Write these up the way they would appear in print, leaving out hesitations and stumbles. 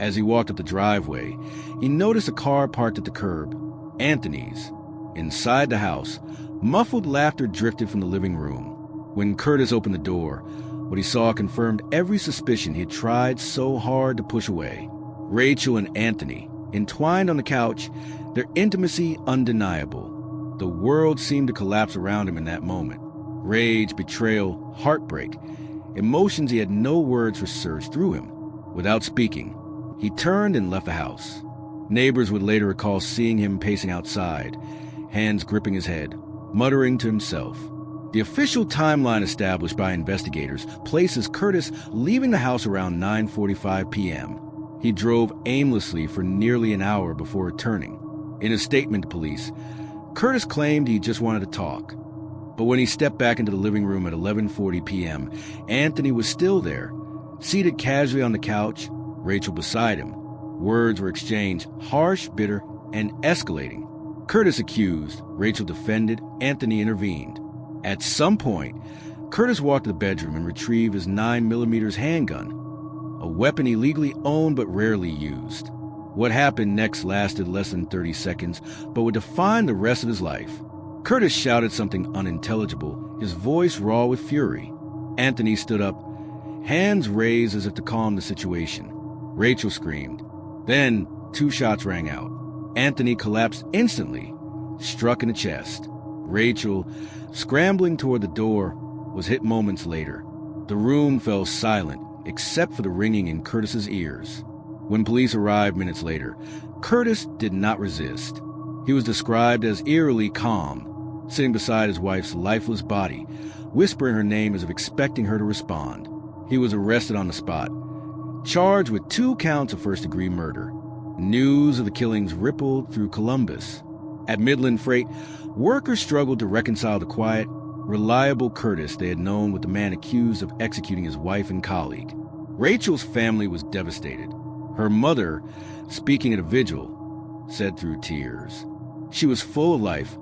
As he walked up the driveway, he noticed a car parked at the curb, Anthony's. Inside the house, muffled laughter drifted from the living room. When Curtis opened the door, what he saw confirmed every suspicion he had tried so hard to push away. Rachel and Anthony, entwined on the couch, their intimacy undeniable. The world seemed to collapse around him in that moment. Rage, betrayal, heartbreak, emotions he had no words for surged through him. Without speaking, he turned and left the house. Neighbors would later recall seeing him pacing outside, hands gripping his head, muttering to himself. The official timeline established by investigators places Curtis leaving the house around 9:45 p.m. He drove aimlessly for nearly an hour before returning. In a statement to police, Curtis claimed he just wanted to talk. But when he stepped back into the living room at 11:40 p.m., Anthony was still there, seated casually on the couch, Rachel beside him. Words were exchanged, harsh, bitter, and escalating. Curtis accused, Rachel defended, Anthony intervened. At some point, Curtis walked to the bedroom and retrieved his 9mm handgun, a weapon he legally owned but rarely used. What happened next lasted less than 30 seconds, but would define the rest of his life. Curtis shouted something unintelligible, his voice raw with fury. Anthony stood up, hands raised as if to calm the situation. Rachel screamed. Then, 2 shots rang out. Anthony collapsed instantly, struck in the chest. Rachel, scrambling toward the door, was hit moments later. The room fell silent, except for the ringing in Curtis's ears. When police arrived minutes later, Curtis did not resist. He was described as eerily calm, sitting beside his wife's lifeless body, whispering her name as if expecting her to respond. He was arrested on the spot, charged with 2 counts of first-degree murder. News of the killings rippled through Columbus. At Midland Freight, workers struggled to reconcile the quiet, reliable Curtis they had known with the man accused of executing his wife and colleague. Rachel's family was devastated. Her mother, speaking at a vigil, said through tears, "She was full of life,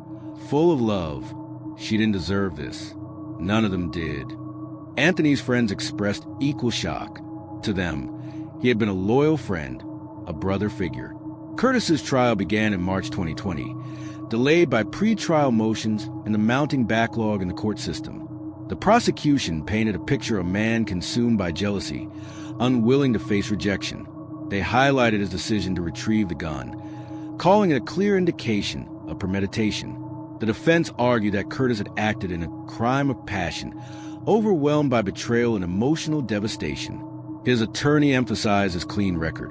full of love. She didn't deserve this. None of them did." Anthony's friends expressed equal shock. To them, he had been a loyal friend, a brother figure. Curtis's trial began in March 2020, delayed by pre-trial motions and the mounting backlog in the court system. The prosecution painted a picture of a man consumed by jealousy, unwilling to face rejection. They highlighted his decision to retrieve the gun, calling it a clear indication of premeditation. The defense argued that Curtis had acted in a crime of passion, overwhelmed by betrayal and emotional devastation. His attorney emphasized his clean record.